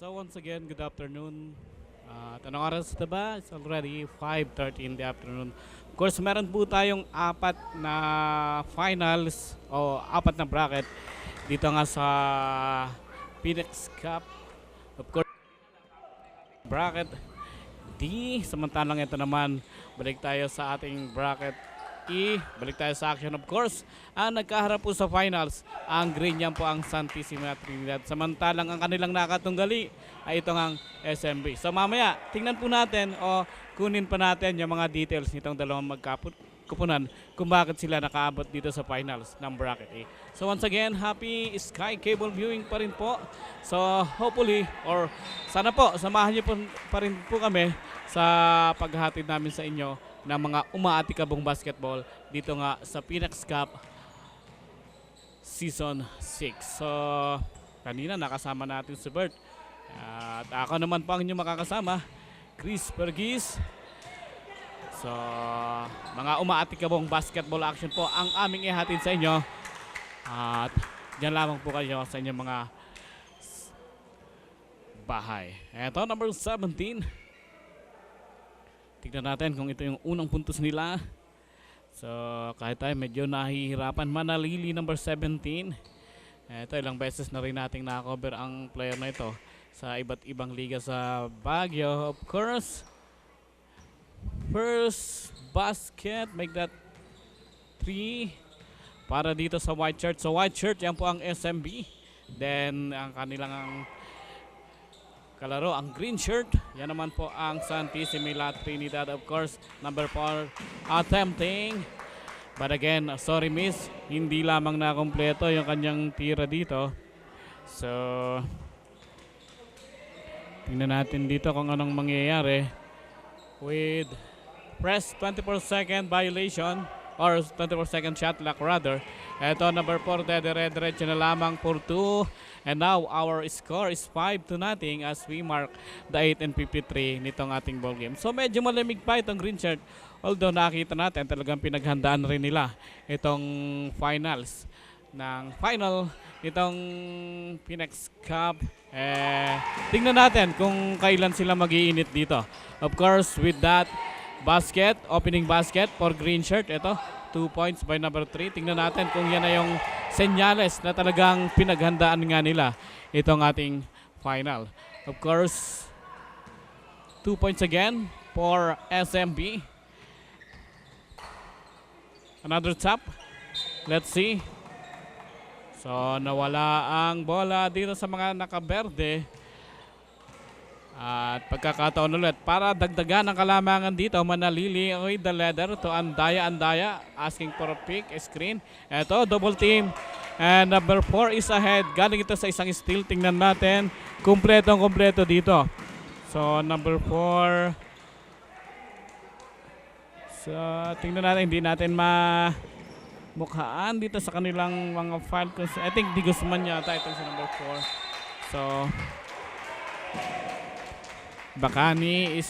So once again, good afternoon. At anong oras na ba? It's already 5:30 in the afternoon. Of course, meron po tayong apat na finals o apat na bracket dito nga sa Phoenix Cup. Of course, bracket D. Samantalang ito naman, balik tayo sa ating bracket E. Balik tayo sa action, of course. Ang nagkaharap po sa finals, ang green yan po ang Santissima Trinidad. Samantalang ang kanilang nakatunggali ay itong ang SMB. So mamaya, tingnan po natin o kunin pa natin yung mga details nitong dalawang magkapunan kung bakit sila nakaabot dito sa finals ng bracket A. So once again, happy Sky Cable viewing pa rin po. So hopefully, or sana po, samahan niyo pa rin po kami sa paghahatid namin sa inyo ng mga umaatikabong basketball dito nga sa Phoenix Cup Season 6. So, kanina nakasama natin si Bert. At ako naman po ang inyong makakasama, Chris Pergis. So, mga umaatikabong basketball action po ang aming ihatid sa inyo. At dyan lamang po kayo sa inyong mga bahay. Ito, number 17. Tignan natin kung ito yung unang puntos nila. So, kahit tayo medyo nahihirapan. Manalili, number 17. Ito, ilang beses na rin nating nakakover ang player na ito sa iba't ibang liga sa Baguio. Of course, first basket, make that 3 para dito sa white shirt. So, white shirt, yan po ang SMB. Then, ang kanilang kalaro, ang green shirt, yan naman po ang Santissima Trinidad. Of course, number 4 attempting, but again, sorry miss, hindi lamang na kompleto yung kanyang tira dito. So tingnan natin dito kung anong mangyayari with press 24-second violation or 24-second shot clock rather. Ito, number 4, dire-diretso na lamang for 2. And now, our score is 5-0 as we mark the 8 and 53 nitong ating ball game. So, medyo malamig pa itong green shirt. Although, nakita natin talagang pinaghandaan rin nila itong finals ng final nitong Phoenix Cup. Tingnan natin kung kailan sila mag-iinit dito. Of course, with that basket, opening basket for green shirt. Ito, 2 points by number 3. Tingnan natin kung yan na yung senyales na talagang pinaghandaan nga nila itong ating final. Of course, 2 points again for SMB. Another tap. Let's see. So, nawala ang bola dito sa mga nakaberde. At pagkakataon ulit para dagdagan ang kalamangan dito, Manalili with the leather to Andaya asking for a pick, a screen. Ito, double team. And number 4 is ahead. Galing ito sa isang steal. Tingnan natin. Kompleto dito. So, number 4. So, tingnan natin. Hindi natin mukhaan dito sa kanilang mga Falcons. I think Di Guzman yata ito sa number 4. So, Bacani is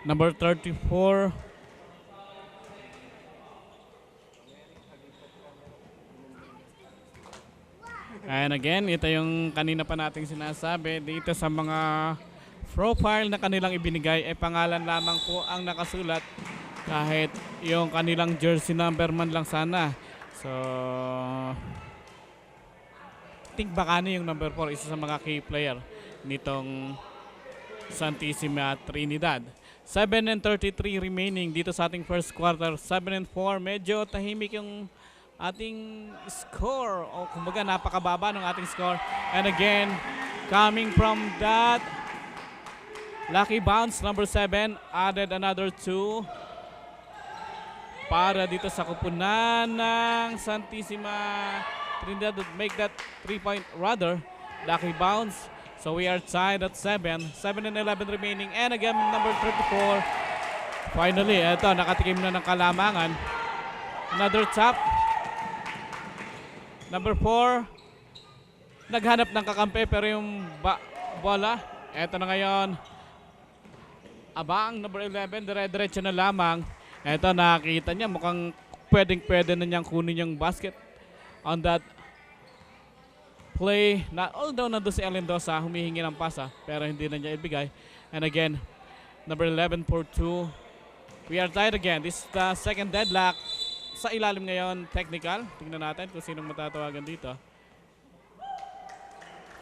number 34. And again, ito yung kanina pa nating sinasabi dito sa mga profile na kanilang ibinigay ay pangalan lamang po ang nakasulat kahit yung kanilang jersey number man lang sana. So, think Bacani yung number 4, isa sa mga key player nitong Santissima Trinidad. 7:33 remaining dito sa ating first quarter. 7-4. Medyo tahimik yung ating score. O kumbaga napakababa ng ating score. And again, coming from that lucky bounce, number 7 added another 2 para dito sa kupunan ng Santissima Trinidad to make that 3-point rather lucky bounce. So we are tied at 7. 7-11 remaining. And again, number 34. Finally, ito, nakatikim na ng kalamangan. Another tap. Number 4. Naghanap ng kakampi pero yung bola. Ito na ngayon. Abang, number 11. Dire-diretso na lamang. Ito, nakita niya. Mukhang pwedeng-pwede na niyang kunin yung basket on that play. Although nandun si Alindosa, humihingi ng pasa, pero hindi na niya ibigay. And again, number 11 for 2. We are tied again. This is the second deadlock. Sa ilalim ngayon, technical. Tingnan natin kung sinong matatawagan dito.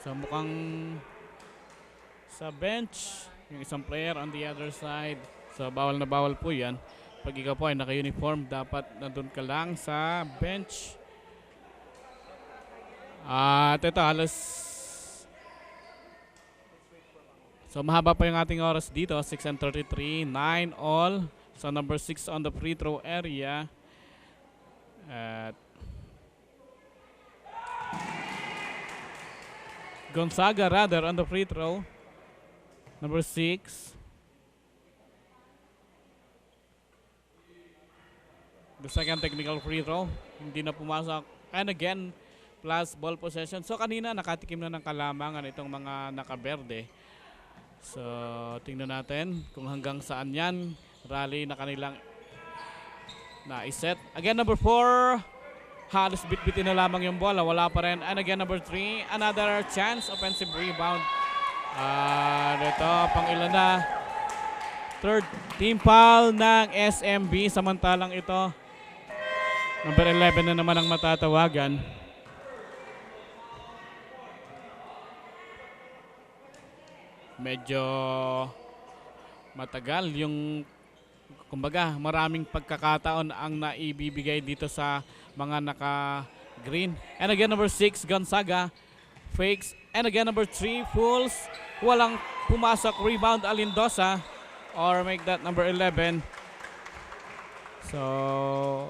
So mukhang sa bench, yung isang player on the other side. So bawal na bawal po yan. Pag ikaw po ay naka-uniform, dapat nandun ka lang sa bench. At ito halos so mahaba pa yung ating oras dito. 6:33, 9 all. So number 6 on the free throw area. At Gonzaga rather on the free throw. Number 6. The second technical free throw. Hindi na pumasok. And again, plus ball possession. So kanina nakatikim na ng kalamangan itong mga nakaberde. So tingnan natin kung hanggang saan yan. Rally na kanilang na-set. Again, number 4. Halos bit-bitin na lamang yung bola. Wala pa rin. And again, number 3. Another chance. Offensive rebound. Ito, pang ilan na. Third team foul ng SMB. Samantalang ito, number 11 na naman ang matatawagan. Medyo matagal yung, kumbaga, maraming pagkakataon ang naibibigay dito sa mga naka-green. And again, number 6, Gonzaga. Fakes. And again, number 3, Fools. Walang pumasok. Rebound, Alindosa. Or make that number 11. So,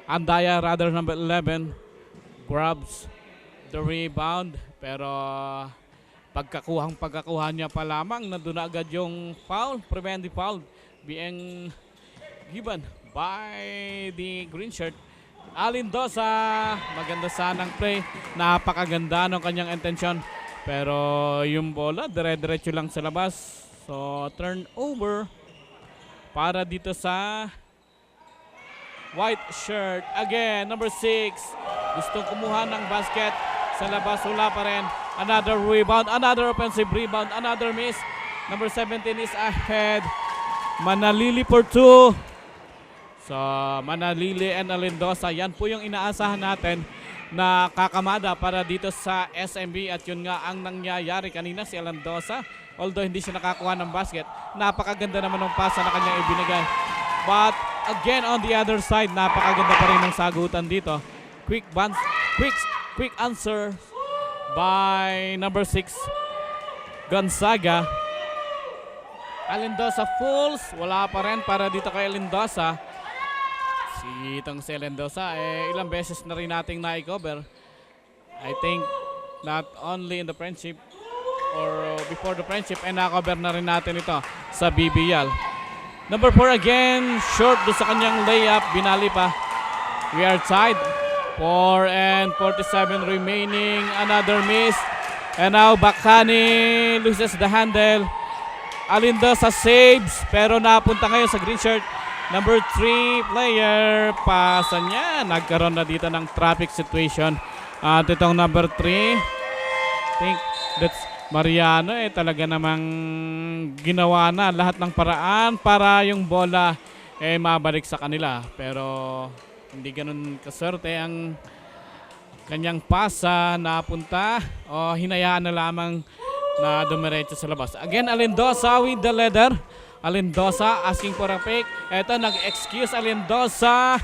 Andaya, rather, number 11. Grabs the rebound. Pero pagkakuha niya pa lamang, nandun na agad yung foul, preventive foul being given by the green shirt. Alindosa, maganda sanang play, napakaganda ng kanyang intention, pero yung bola dire-diretso lang sa labas. So turnover para dito sa white shirt. Again, number 6 gustong kumuha ng basket sa labas, wala pa rin. Another rebound, another offensive rebound, another miss. Number 17 is ahead. Manalili for 2. So, Manalili and Alindosa, yan po yung inaasahan natin na kakamada para dito sa SMB. At yun nga ang nangyayari kanina, si Alindosa. Although hindi siya nakakuha ng basket, napakaganda naman ng pasa na kanyang ibinigay. But again, on the other side, napakaganda pa rin ng sagutan dito. Quick answer by number 6, Gonzaga. Alindosa Fools, wala pa rin para dito kay Alindosa. Si Alindosa, ilang beses na rin nating na-cover. I think not only in the friendship or before the friendship, na-cover na rin natin ito sa BBL. Number 4 again, short do sa kanyang layup, binali pa. We are tied. 4:47 remaining. Another miss. And now Bacani loses the handle. Alindosa saves, pero napunta ngayon sa green shirt. Number 3 player, pasa niya. Nagkaroon na dito ng traffic situation. At itong number 3, think that's Mariano talaga namang ginawa na lahat ng paraan para yung bola mabalik sa kanila. Pero hindi ganun kaswerte ang kanyang pasa napunta o hinayaan na lamang na dumiretso sa labas. Again, Alindosa with the leather. Alindosa asking for a pick. Eto, nag-excuse Alindosa.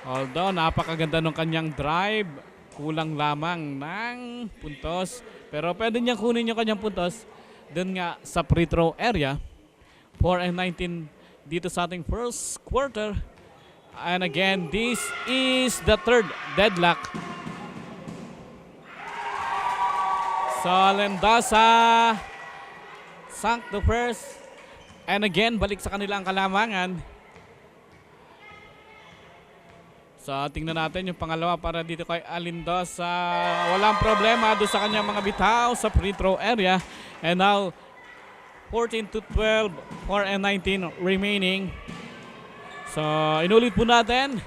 Although napakaganda ng kanyang drive, kulang lamang ng puntos. Pero pwede niyang kunin yung kanyang puntos dun nga sa free throw area. 4-19 dito sa ating first quarter. And again, this is the third deadlock. So, Alindosa sunk the first. And again, balik sa kanila ang kalamangan. So, tingnan natin yung pangalawa para dito kay Alindosa. Walang problema doon sa kanyang mga bitaw sa free throw area. And now, 14-12, 4-19 remaining. So, inulit po natin.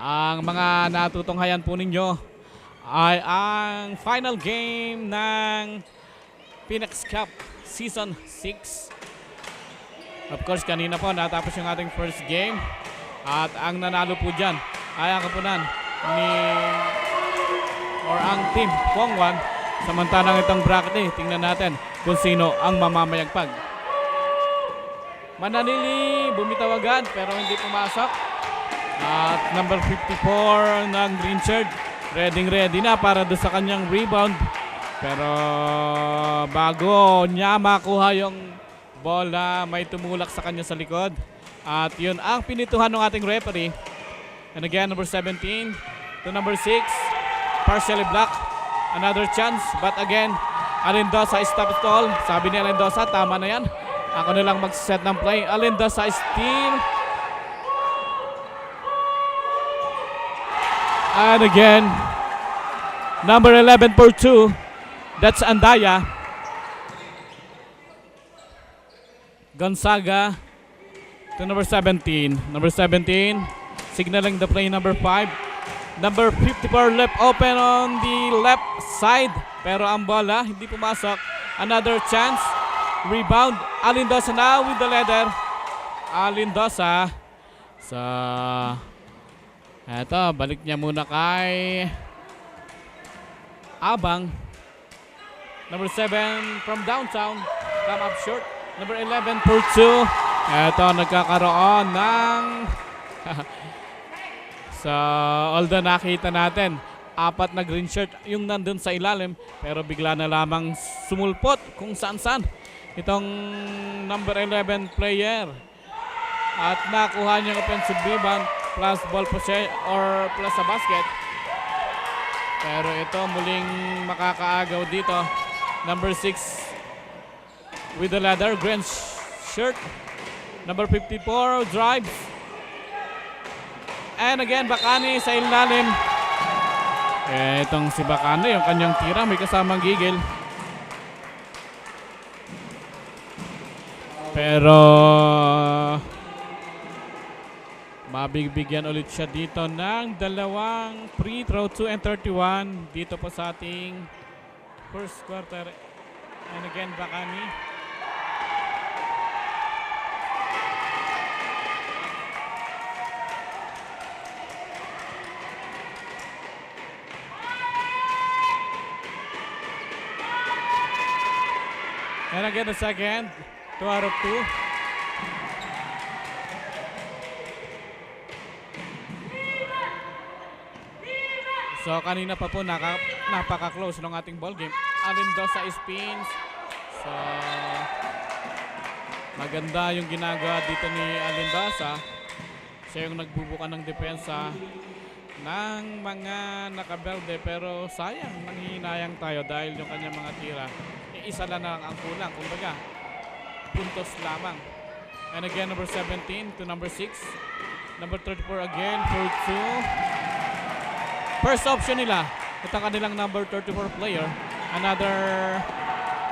Ang mga natutunghayan po ninyo ay ang final game ng Phoenix Cup Season 6. Of course, kanina po natapos yung ating first game. At ang nanalo po dyan ay ang kapunan ang team Pongwan. Samantalang itong bracket tingnan natin kung sino ang mamamayagpag. Mananili, bumitaw agad pero hindi pumasok. At number 54 ng green shirt, ready na para doon sa kanyang rebound. Pero bago niya makuha yung bola, may tumulak sa kanya sa likod. At yun ang pinituhan ng ating referee. And again, number 17 to number 6, partially blocked. Another chance, but again, Alindosa stop stall. Sabi ni Alindosa, tama na yan. Ako na lang mag-set ng play. Alindosa steal. And again, number 11 for 2. That's Andaya. Gonzaga to number 17. Number 17, signaling the play number 5. Number 54 left open on the left side. Pero ang bola hindi pumasok. Another chance. Rebound. Alindosa now with the leather. Alindosa. So, eto, balik niya muna kay Abang. Number 7 from downtown. Come up short. Number 11 for 2. Eto, nagkakaroon ng so, although nakita natin 4 na green shirt yung nandun sa ilalim, pero bigla na lamang sumulpot kung saan-saan itong number 11 player. At nakuha niyang offensive rebound plus ball possession or plus sa basket. Pero ito muling makakaagaw dito. Number 6 with the leather, green shirt. Number 54 drives. And again, Bacani sa ilalim. Itong si Bacani, yung kanyang tira, may kasamang gigil. Pero mabigbigyan ulit siya dito ng dalawang free throw, 2 and 31 dito po sa ating first quarter. And again, Bacani. And again, the second, 2 out of 2. So, kanina pa po napaka-close ng ating ball game. Alindosa spins. So, maganda yung ginagawa dito ni Alindosa. Siya yung nagbubuka ng depensa ng mga nakabelde. Pero sayang, nanghihinayang tayo dahil yung kanyang mga tira. Isa lang ang kulang, kumbaga puntos lamang. And again, number 17 to number 6. Number 34 again for 2. First option nila, ito ang kanilang number 34 player. Another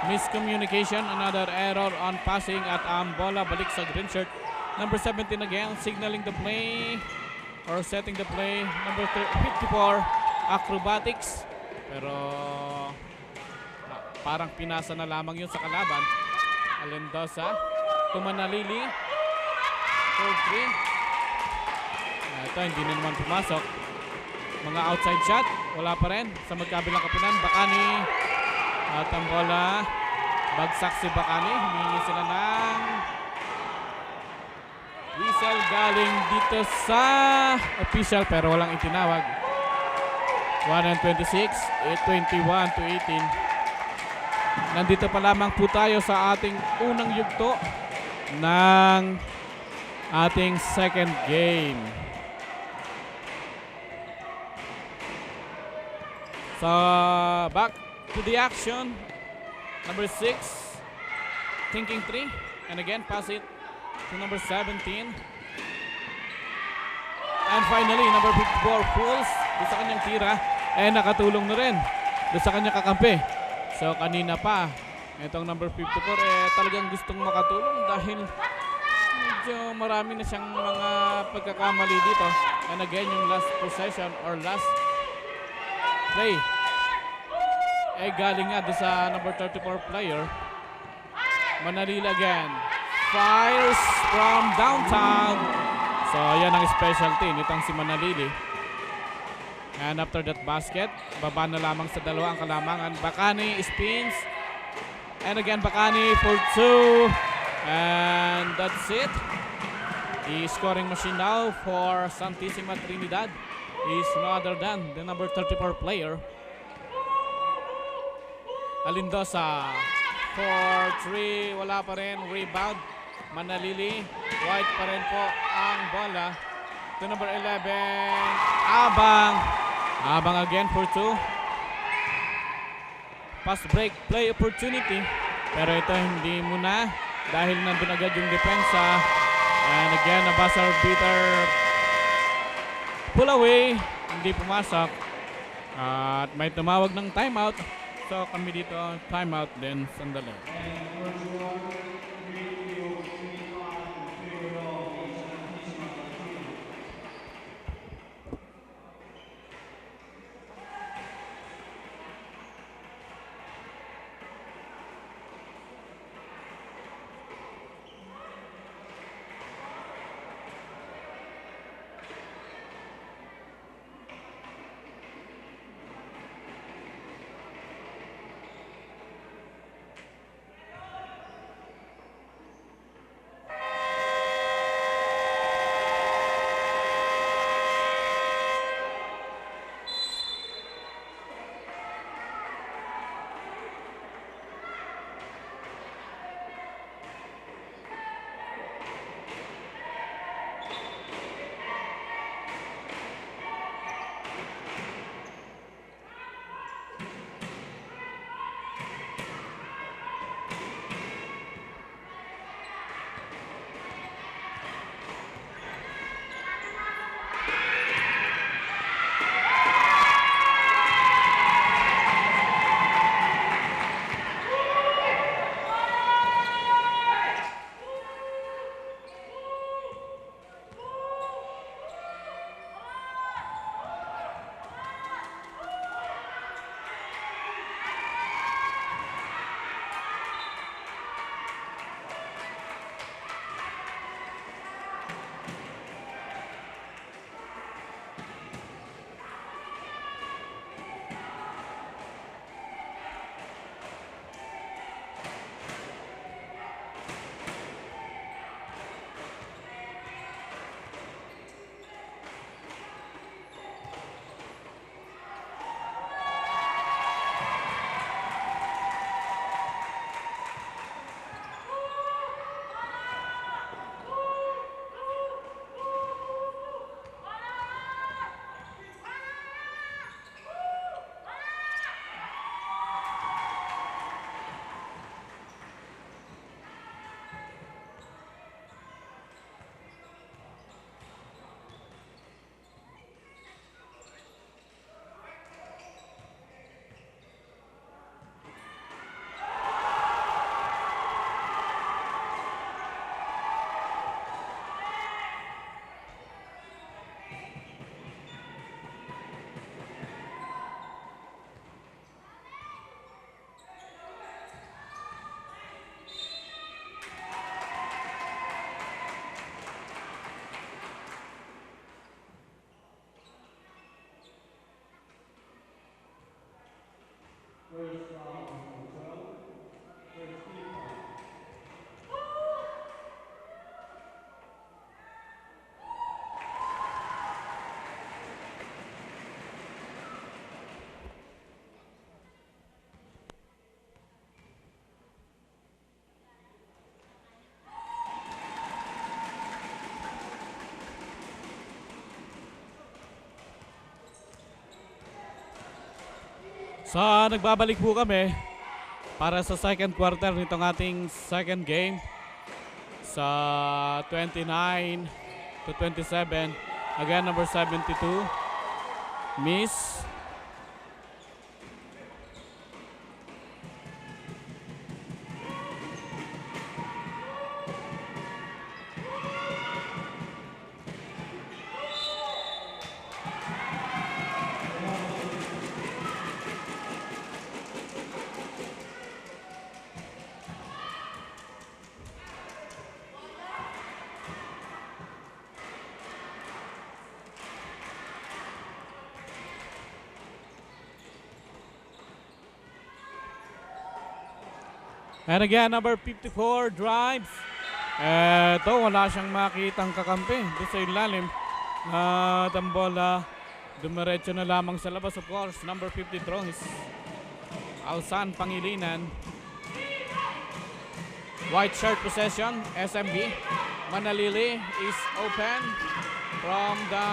miscommunication, another error on passing at ang bola balik sa green shirt. Number 17 again, signaling the play or setting the play. Number 54, acrobatics. Pero parang pinasa na lamang yun sa kalaban. Alendosa to Manalili for 3. Ito hindi na naman pumasok. Mga outside shot, wala pa rin sa magkabilang kapunan. Bacani at ang bola, bagsak si Bacani. Humingi sila ng whistle galing dito sa official pero walang itinawag. 126, 21 to 18. Nandito pa lamang po tayo sa ating unang yugto ng ating second game. So, back to the action. Number 6, thinking 3. And again, pass it to number 17. And finally, number 54, Fools. Doon sa kanyang tira. And nakatulong na rin doon sa kanyang kakampi. So, kanina pa, itong number 54, talagang gustong makatulong dahil medyo marami na siyang mga pagkakamali dito. And again, yung last possession or last play galing nga doon sa number 34 player. Manalili again. Fires from downtown. So, yan ang specialty nitong si Manalili. And after that basket, baba na lamang sa dalawa ang kalamangan. Bacani spins. And again, Bacani for 2. And that's it. The scoring machine now for Santissima Trinidad is no other than the number 34 player. Alendosa for 3. Wala pa rin. Rebound. Manalili. White pa rin po ang bola. To number 11. Abang. Abang again for 2. Pass break play opportunity. Pero ito hindi muna dahil nandun agad yung depensa. And again, a buzzer beater. Pull away. Hindi pumasok. At may tumawag ng timeout. So kami dito timeout din sandali. So, nagbabalik po kami para sa second quarter nitong ating second game sa 29 to 27. Again, number 72, miss. And again, number 54 drives. Eto, wala siyang makitang kakampi doon sa ilalim. At ang bola, dumiretso na lamang sa labas. Of course, number 53 is Alsan Pangilinan. White shirt possession, SMB. Manalili is open from the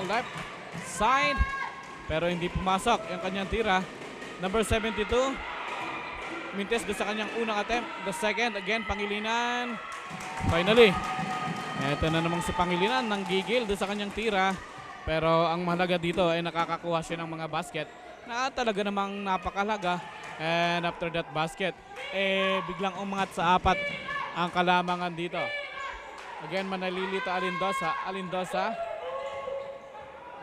left side. Pero hindi pumasok yung kanyang tira. Number 72. Mintes doon sa kanyang unang attempt. The second, again, Pangilinan. Finally, eto na namang si Pangilinan nanggigil doon sa kanyang tira. Pero ang mahalaga dito ay nakakakuha siya ng mga basket na talaga namang napakalaga. And after that basket, biglang umangat sa 4 ang kalamangan dito. Again, Manalili to Alindosa. Alindosa,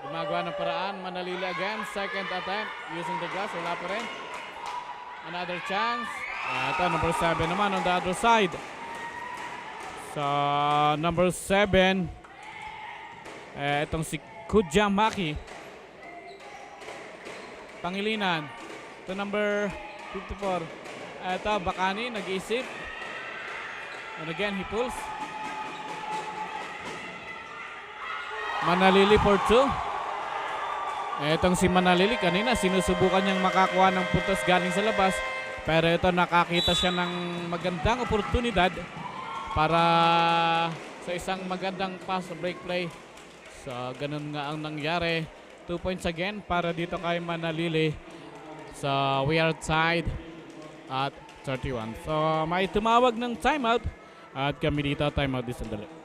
gumagawa ng paraan. Manalili again, second attempt using the glass. Wala pa rin. Another chance. Ito, number 7 naman on the other side. So, number 7. Itong si Kujamaki. Pangilinan. Ito, number 54. Ito, Bakani, nag-iisip. And again, he pulls. Manalili for 2. Etong si Manalili kanina sinusubukan niyang makakuha ng puntos galing sa labas. Pero ito nakakita siya ng magandang oportunidad para sa isang magandang pass break play. So ganun nga ang nangyari. 2 points again para dito kay Manalili. So we are tied at 31. So may tumawag ng timeout at kami dito timeout din sandali.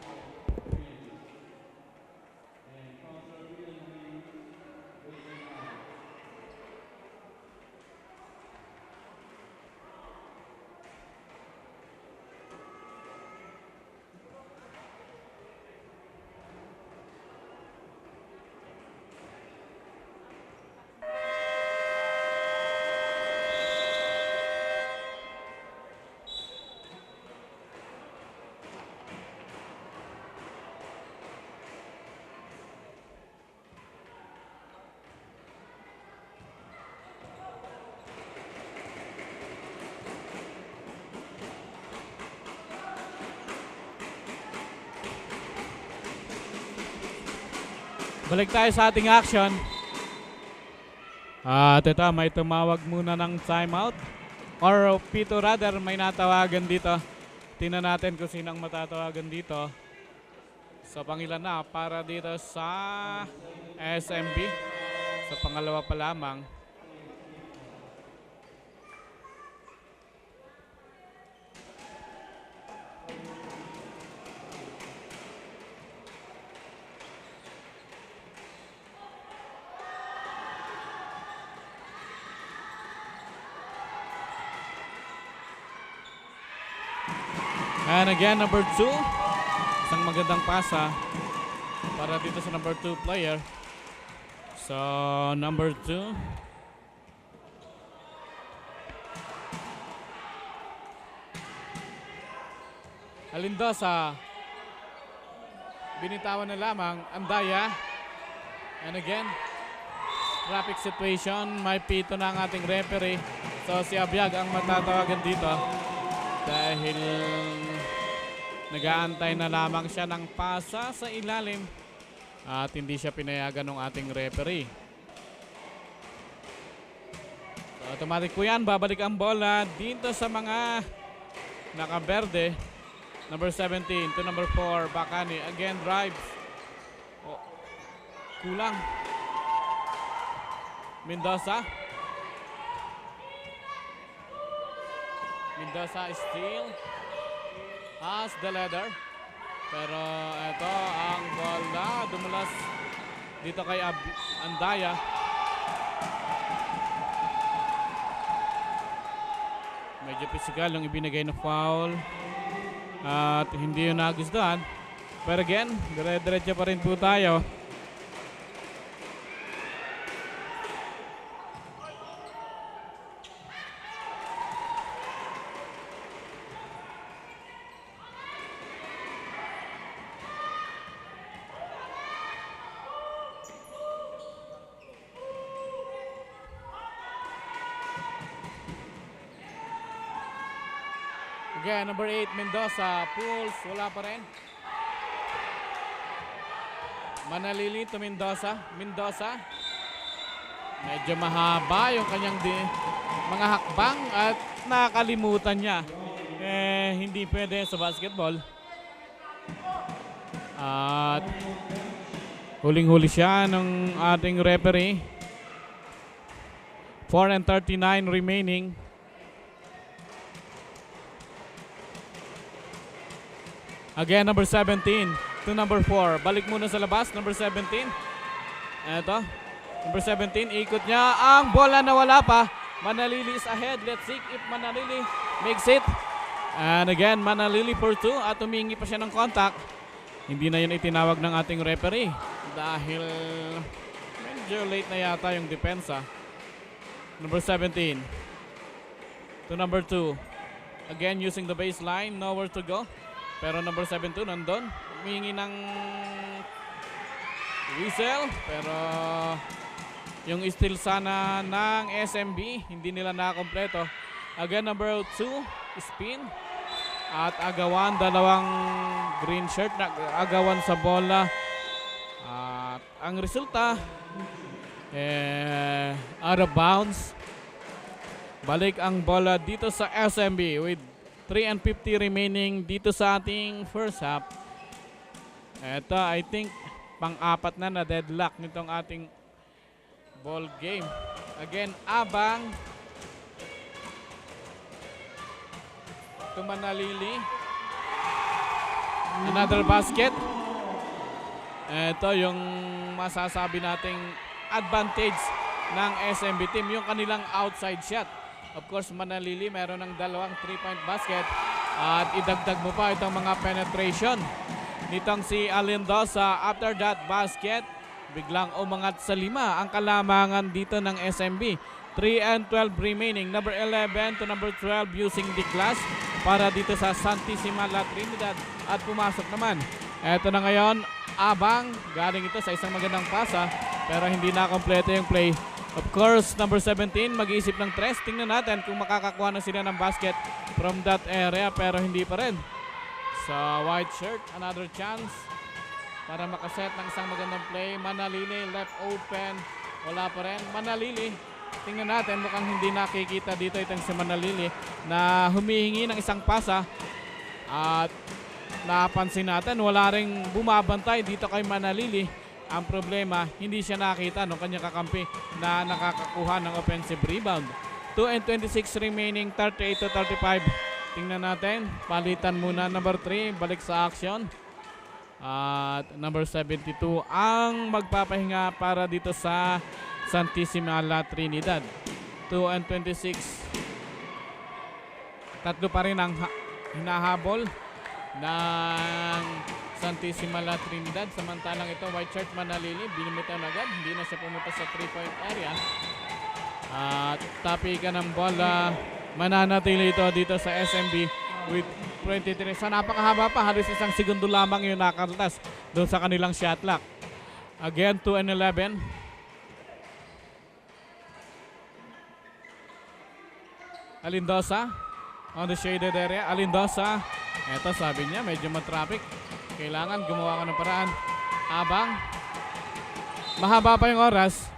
Balik tayo sa ating action. At ito, may tumawag muna ng timeout. Or Pito rather, may natawagan dito. Tingnan natin kung sinang matatawagan dito. So pangilan na para dito sa SMB. Sa pangalawa pa lamang. And again, number 2. Isang magandang pasa para dito sa number 2 player. So, number 2. Alindosa. Binitawan na lamang. Andaya. And again, traffic situation. May pito na ang ating referee. So, si Abiag ang matatawagan dito. Dahil nag-aantay na lamang siya ng pasa sa ilalim at hindi siya pinayagan ng ating referee. So automatic po yan. Babalik ang bola dito sa mga nakaberde. Number 17 to number 4. Bakani again drives. Kulang. Mendoza. Mendoza still has the leather. Pero ito ang bola dumulas dito kay Andaya. Medyo physical yung ibinigay na foul. At hindi yun nagustuhan. Pero again, dire-diretso pa rin po tayo. Again, number 8, Mendoza. Pulls, wala pa rin. Manalili to Mendoza. Mendoza. Medyo mahaba yung kanyang mga hakbang at nakalimutan niya. Hindi pwede sa basketball. At huling-huli siya ng ating referee. 4:39 remaining. Again, number 17 to number 4. Balik muna sa labas, number 17. Eto, number 17, ikot niya. Ang bola na wala pa. Manalili is ahead. Let's see if Manalili makes it. And again, Manalili for 2 at humingi pa siya ng contact. Hindi na yun itinawag ng ating referee dahil medyo late na yata yung depensa. Number 17 to number 2. Again, using the baseline, nowhere to go. Pero number 7 nandun. Humingi ng whistle. Pero yung steal sana ng SMB, hindi nila nakakompleto. Again, number 2, spin. At agawan, dalawang green shirt na agawan sa bola. At ang resulta, out of bounds. Balik ang bola dito sa SMB with 3:50 remaining dito sa ating first half. Ito, I think, pang-apat na deadlock nitong ating ball game. Again, Abang. Manalili. Another basket. Ito yung masasabi nating advantage ng SMB team, yung kanilang outside shot. Of course, Manalili meron ng dalawang 3-point basket at idagdag mo pa itong mga penetration nitong si Alindosa. After that basket, biglang umangat sa 5 ang kalamangan dito ng SMB. 3:12 remaining. Number 11 to number 12 using the glass para dito sa Santissima La Trinidad at pumasok naman. Eto na ngayon, Abang. Galing ito sa isang magandang pasa pero hindi na kompleto yung play. Of course, number 17 mag-iisip ng 3. Tingnan natin kung makakakuha na sila ng basket from that area pero hindi pa rin. Sa white shirt, another chance para makaset ng isang magandang play. Manalili, left open. Wala pa rin. Manalili, tingnan natin, mukhang hindi nakikita dito itong si Manalili na humihingi ng isang pasa. At napansin natin, wala ring bumabantay dito kay Manalili. Ang problema, hindi siya nakita ng kanyang kakampi na nakakakuha ng offensive rebound. 2:26 remaining, 38-35. Tingnan natin, palitan muna number 3, balik sa action. At number 72 ang magpapahinga para dito sa Santissima La Trinidad. 2:26. Tatlo pa rin ang hinahabol ng Santissima La Trinidad. Samantalang ito, white shirt Manalili, binimitan agad. Hindi na siya pumunta sa 3-point area. At tapikan ng bola. Mananatili ito dito sa SMB with 23. Sa napakahaba pa, halos isang segundo lamang yung nakaltas doon sa kanilang shot clock. Again, 2:11. Alindosa on the shaded area. Alindosa. Eto, sabi niya, medyo matraffic. Kailangan gumawa ka ng paraan. Abang. Mahaba pa yung oras.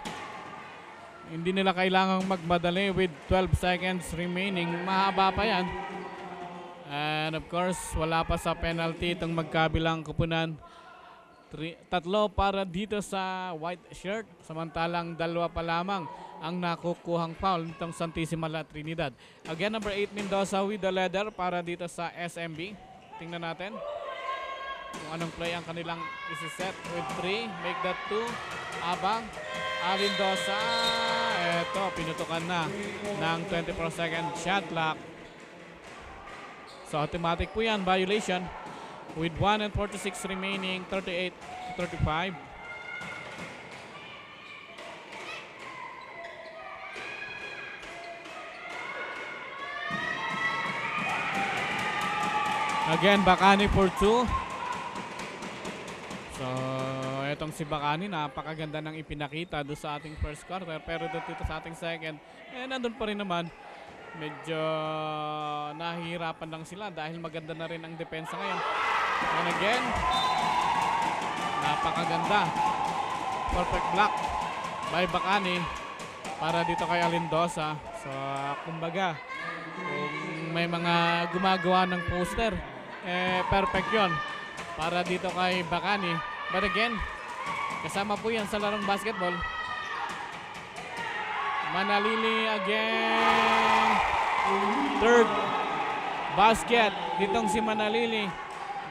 Hindi nila kailangang magmadali with 12 seconds remaining. Mahaba pa yan. And of course, wala pa sa penalty itong magkabilang kupunan. 3 para dito sa white shirt. Samantalang 2 pa lamang ang nakukuhang foul nitong Santissima La Trinidad. Again, number 8 Mendoza with the leader para dito sa SMB. Tingnan natin kung anong play ang kanilang isi-set with 3. Make that 2. Abang Alindosa. Eto, pinutukan na ng 24-second shot clock. So automatic po yan, violation. With 1 and 46 remaining, 38-35. Again, Bacani for 2. So, etong si Bacani, napakaganda ng ipinakita doon sa ating first quarter. Pero dito sa ating second, nandun pa rin naman. Medyo nahihirapan lang sila dahil maganda na rin ang depensa ngayon. And again, napakaganda. Perfect block by Bacani para dito kay Alindosa. So, kumbaga, kung may mga gumagawa ng poster, perfect yon para dito kay Bacani. But again, kasama po yan sa larong basketball. Manalili again. Third basket ditong si Manalili.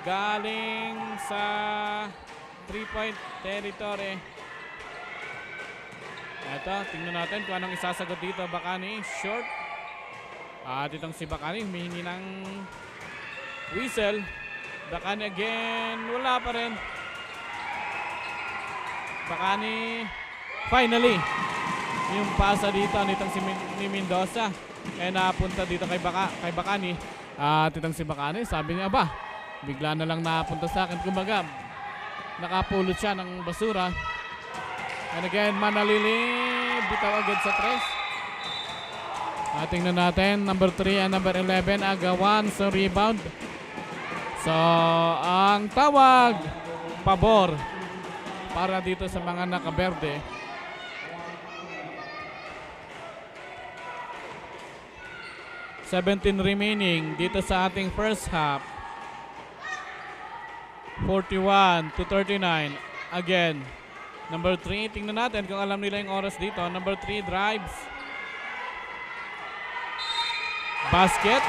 Galing sa 3-point territory. Ito, tingnan natin kung anong isasagot dito. Bacani, short. At itong si Bacani, humihingi ng whistle. Bacani again, wala pa rin. Bacani, finally, yung pasa dito nitong si Mendoza. Napunta dito kay Bacani. At itong si Bacani, sabi niya ba, bigla na lang napunta sa akin. Kumbaga, nakapulot siya ng basura. And again, Manalili, bitaw agad sa 3. Tingnan natin, number 3 and number 11, agawan sa rebound. So, ang tawag, pabor para dito sa mga nakaberde. $17 remaining dito sa ating first half. 41-39. Again, number 3, tingnan natin kung alam nila yung oras dito. Number 3 drives. Basket.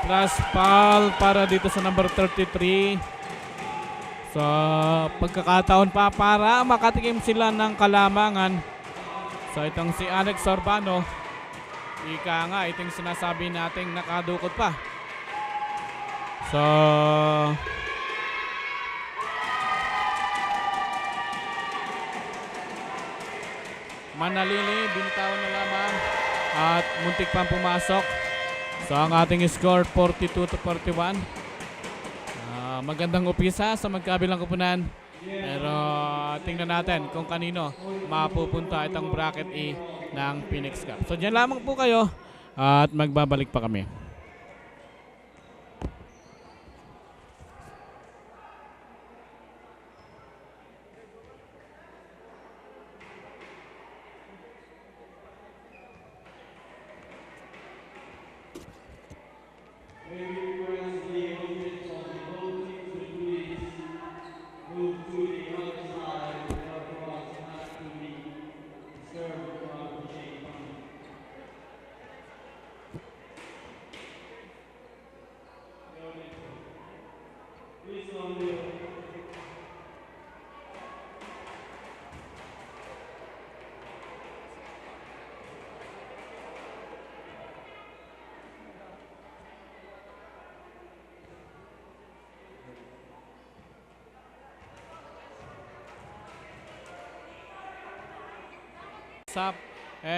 Plus foul para dito sa number 33. So, pagkakataon pa para makatikim sila ng kalamangan. So, itong si Alex Sorbano, ika nga, itong sinasabi nating nakadukot pa. So, Manalili, bintawan na lamang at muntik pang pumasok. So, ang ating score 42-41. Magandang upisa sa magkabilang kupunan. Pero tingnan natin kung kanino mapupunta itong bracket E ng Phoenix Cup. So, dyan lamang po kayo at magbabalik pa kami.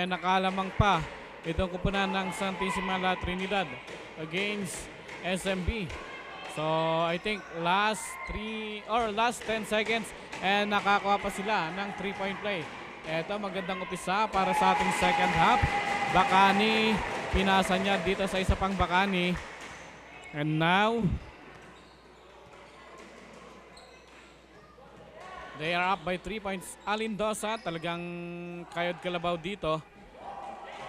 Nakalamang pa itong kupunan ng Santissima La Trinidad against SMB. So I think last 10 seconds nakakuha pa sila ng 3-point play. Ito magandang upisa para sa ating second half. Bacani, pinasa niya dito sa isa pang Bacani. And now they are up by 3 points. Alindosa, talagang kayod kalabaw dito.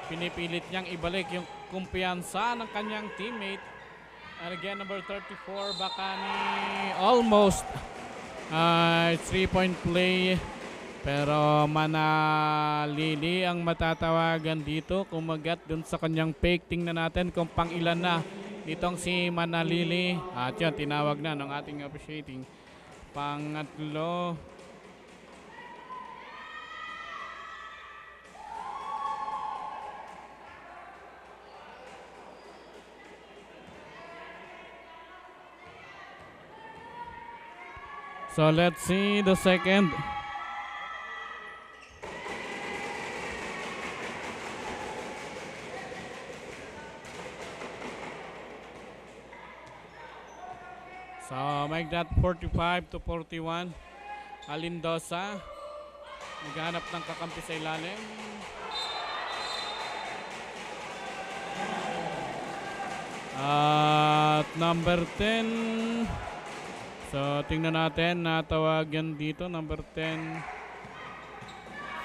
Pinipilit niyang ibalik yung kumpiyansa ng kanyang teammate. And again, number 34, Bacani, almost 3-point play Pero Manalili ang matatawagan dito. Kumagat dun sa kanyang fake. Tingnan natin kung pang ilan na ditong si Manalili. At yun, tinawag na ng ating officiating. Pangatlo. So let's see the second. So make that 45-41. Alindosa. Naghanap ng kakampi sa ilalim. At number 10. So tingnan natin, natawagan dito, number 10.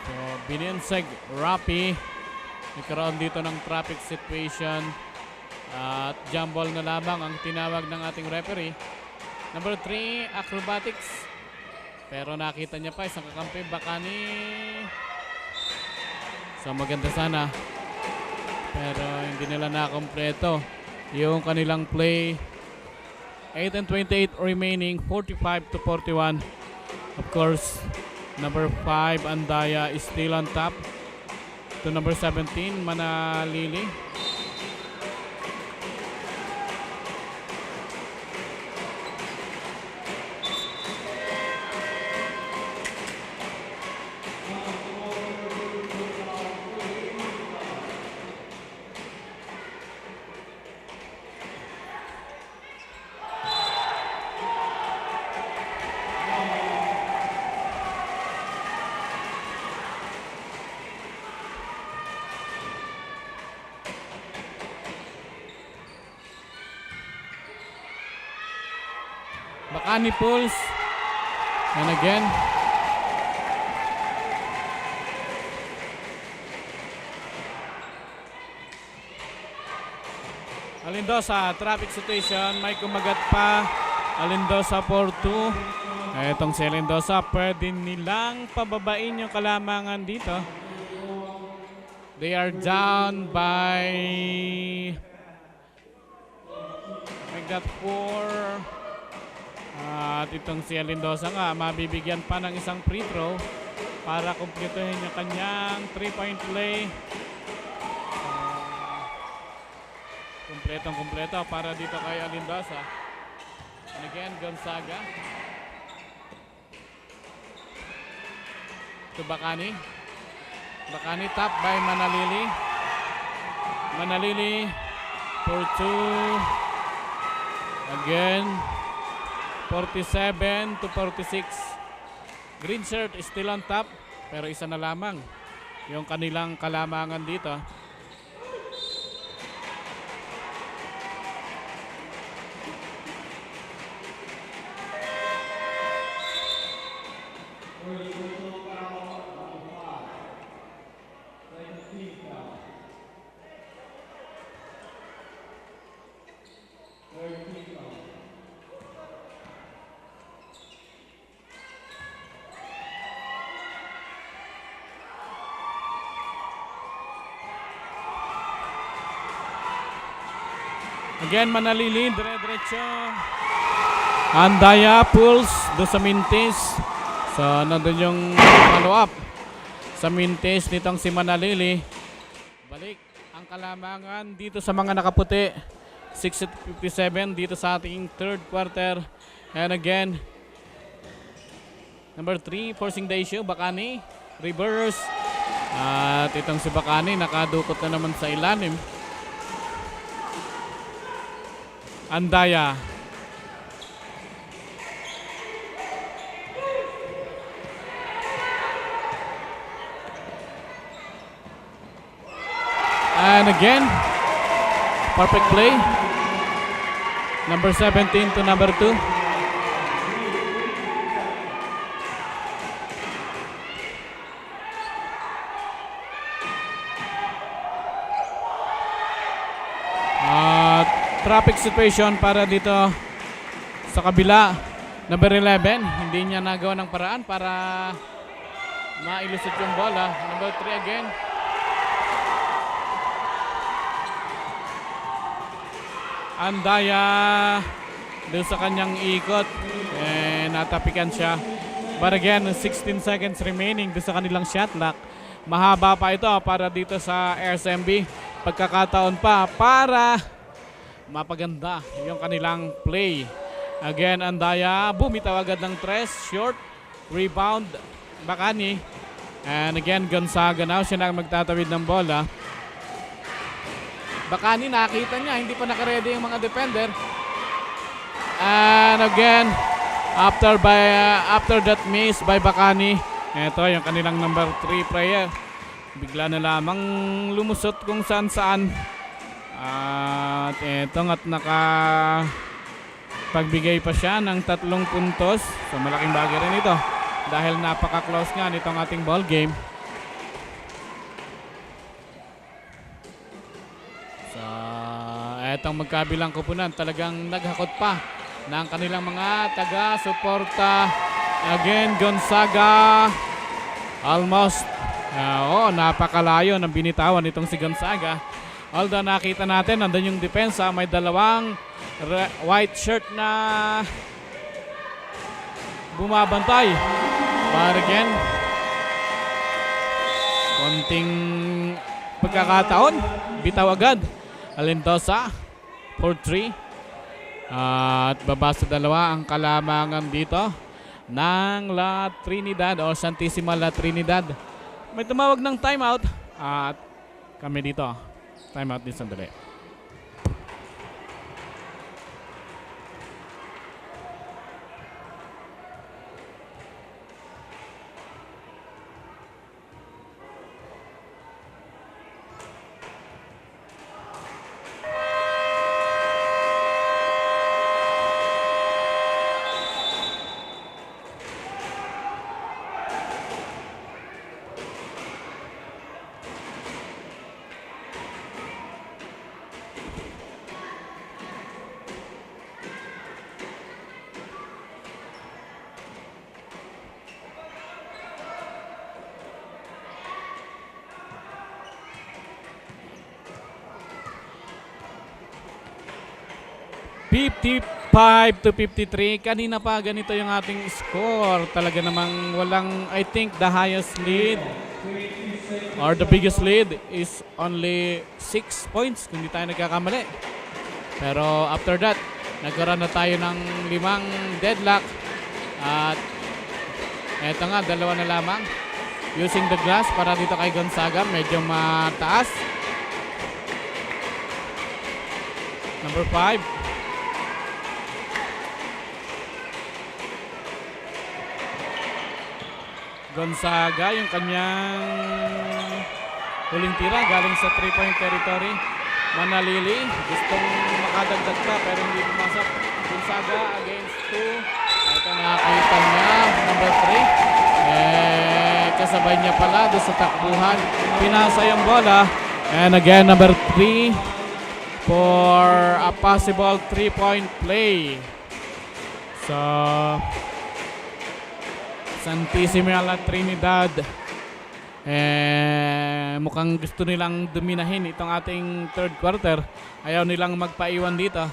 So Bininseg Rapi. Nagkaroon dito ng traffic situation. At jump ball na lamang ang tinawag ng ating referee. Number 3, acrobatics. Pero nakita niya pa isang kakampi, Bakani. So maganda sana. Pero hindi nila nakompleto yung kanilang play. 8 and 28 remaining, 45-41. Of course, number 5, Andaya is still on top. To number 17, Manalili. Bakani pulls. And again. Alindosa, traffic situation. May kumagat pa. Alindosa 4-2. Itong si Alindosa, pwede nilang pababain yung kalamangan dito. They are down by make that 4. At itong si Alindosa nga, mabibigyan pa ng isang free throw para kumpletuhin yung kanyang 3-point play. Kumpleto para dito kay Alindosa. And again, Gonzaga. To Bakani. Bakani top by Manalili. Manalili for 2. Again. 47-46. Green shirt is still on top. Pero isa na lamang yung kanilang kalamangan dito. Again, Manalili, dire-diretso. Andaya pulls do sa Mintis. So, nandun yung follow-up sa Mintis nitong si Manalili. Balik ang kalamangan dito sa mga nakaputi. 6-57 dito sa ating third quarter. And again, number 3, forcing the issue, Bakani. Reverse. At itong si Bakani, nakadukot na naman sa ilalim. Andaya. And again, perfect play. Number 17 to number 2. Traffic situation para dito sa kabila. Number 11, hindi niya nagawa ng paraan para mailusot yung bola. Number 3 again. Andaya doon sa kanyang ikot. Natapikan siya. But again, 16 seconds remaining doon sa kanilang shot clock. Mahaba pa ito para dito sa RSMB. Pagkakataon pa para mapaganda yung kanilang play. Again, Andaya bumitaw agad ng 3. Short. Rebound. Bacani. And again, Gonzaga now. Siya na magtatawid ng bola. Bacani, nakita niya, hindi pa nakaredy yung mga defender. And again, after that miss by Bacani, ito yung kanilang number 3 player. Bigla na lamang lumusot kung saan-saan. At ito at pagbigay pa siya ng 3 puntos. So malaking bagay rin ito dahil napaka-close nga nitong ating ball game. Etong magkabilang kupunan talagang naghakot pa ng kanilang mga taga-suporta. Again, Gonzaga almost napakalayo ng binitawan itong si Gonzaga. Although nakita natin nandun yung depensa, may dalawang white shirt na bumabantay. But again, konting pagkakataon, bitaw agad Alintosa for 3. At babasa dalawa ang kalamangan dito ng La Trinidad o Santissima La Trinidad. May tumawag ng timeout at kami dito. Timeout din sandali. to 53. Kanina pa ganito yung ating score. Talaga namang walang, I think the highest lead or the biggest lead is only 6 points kung di tayo nagkakamali. Pero after that, nagkaroon na tayo ng 5 deadlock. At eto nga, 2 na lamang. Using the glass para dito kay Gonzaga. Medyo mataas. Number 5. Gonzaga, yung kanyang huling tira galing sa 3-point territory. Manalili, gustong makadagdag pa pero hindi pumasok. Gonzaga against 2. Ito nakakita niya, number 3. Kasabay niya pala doon sa takbuhan. Pinasa yung bola. And again, number 3 for a possible 3-point play. So, Santissima La Trinidad. Mukhang gusto nilang dominahin itong ating third quarter. Ayaw nilang magpaiwan dito.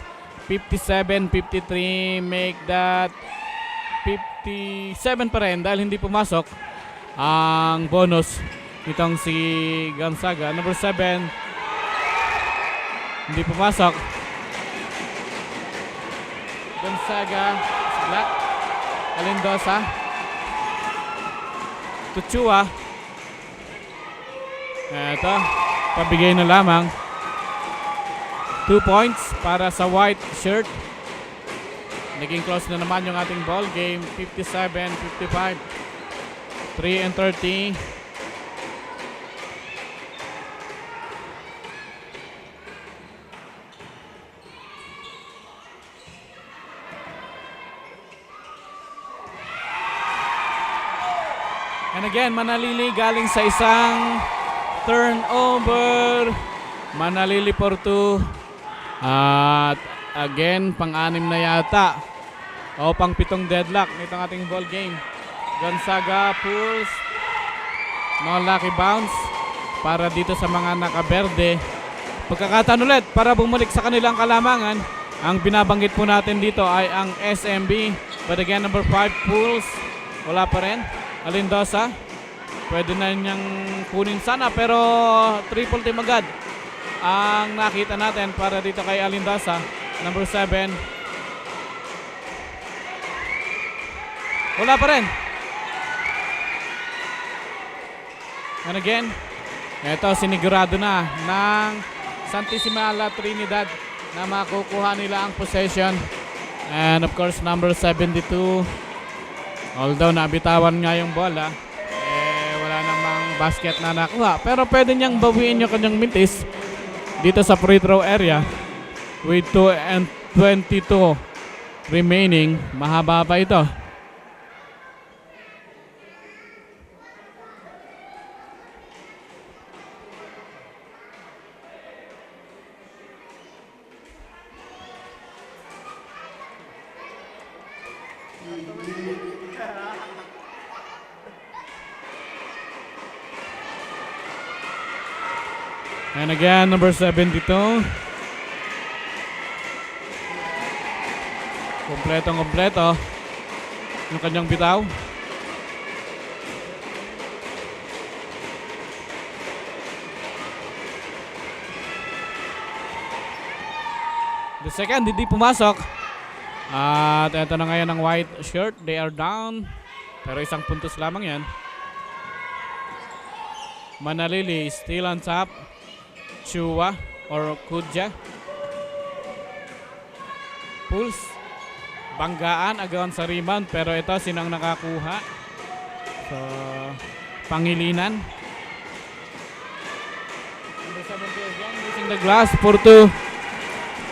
57-53, make that 57 pa rin dahil hindi pumasok ang bonus nitong si Gonzaga. Number 7, hindi pumasok. Gonzaga, Black, Alindosa, Tuchua. Ito, pabigay na lamang. 2 points para sa white shirt. Naging close na naman yung ating ball game. 57-55. 3-30. And again, Manalili galing sa isang turnover. Manalili for 2. At again, pang-6 na yata. O pang-7 deadlock nitong ating ball game. Gonzaga pulls No lucky bounce para dito sa mga nakaberde. Pagkakataon ulit para bumalik sa kanilang kalamangan. Ang binabanggit po natin dito ay ang SMB. But again, number 5, Pools. Wala pa rin. Alindosa. Pwede na niyang kunin sana pero triple team agad ang nakita natin para dito kay Alindosa. Number 7. Wala pa rin. And again, ito sinigurado na ng Santisima Trinidad na makukuha nila ang possession. And of course, number 72. Although nabitawan nga yung bola, wala namang basket na nakuha. Pero pwede niyang bawiin yung kanyang mintis dito sa free throw area with 2:22 remaining. Mahaba pa ito. And again, number 72. Kompleto yung kanyang bitaw. The second, hindi pumasok. At ito na ngayon ang white shirt. They are down. Pero isang puntos lamang yan. Manalili still on top. Chua or Kudja. Pulse. Banggaan agawan sa rebound. Pero ito sinang nakakuha. So, Pangilinan. Number 70 again using the glass. 4-2.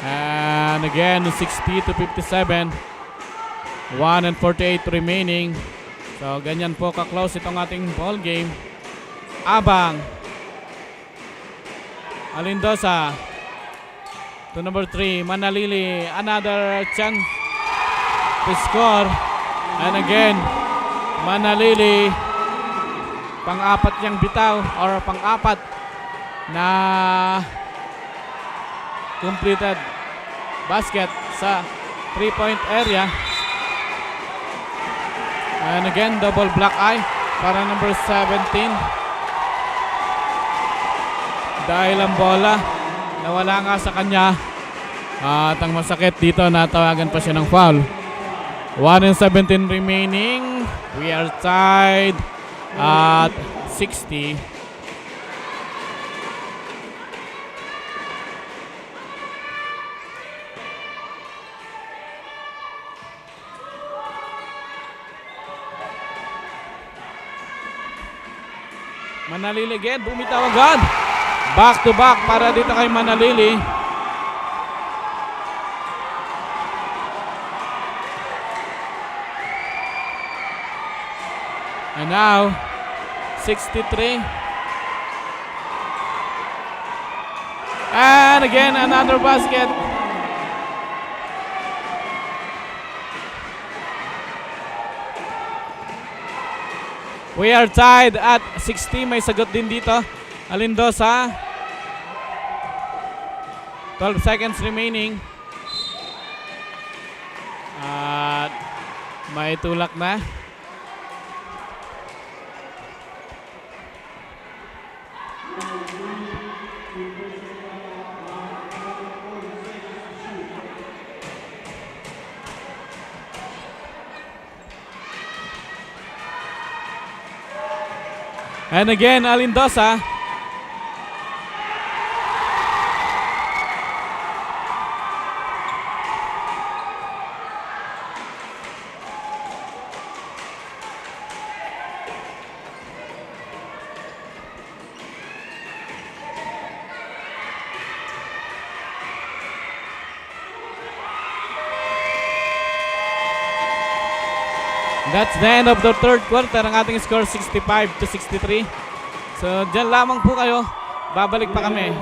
And again, 60-57. 1:48 remaining. So, ganyan po ka-close itong ating ball game. Abang. Alindosa to number 3, Manalili, another chance to score. And again, Manalili, pang-apat niyang bitaw or pang-apat na completed basket sa 3-point area. And again, double black eye para number 17. Dahil ang bola nawala nga sa kanya. At ang masakit dito, natawagan pa siya ng foul. 1:17 remaining. We are tied at 60. Manalili again, bumitaw agad. Back to back para dito kay Manalili. And now, 63. And again, another basket. We are tied at 60. May sagot din dito. Alindosa. 12 seconds remaining. At may tulak na. And again, Alindosa. That's the end of the third quarter. Ang ating score 65-63. So, dyan lamang po kayo. Babalik pa kami.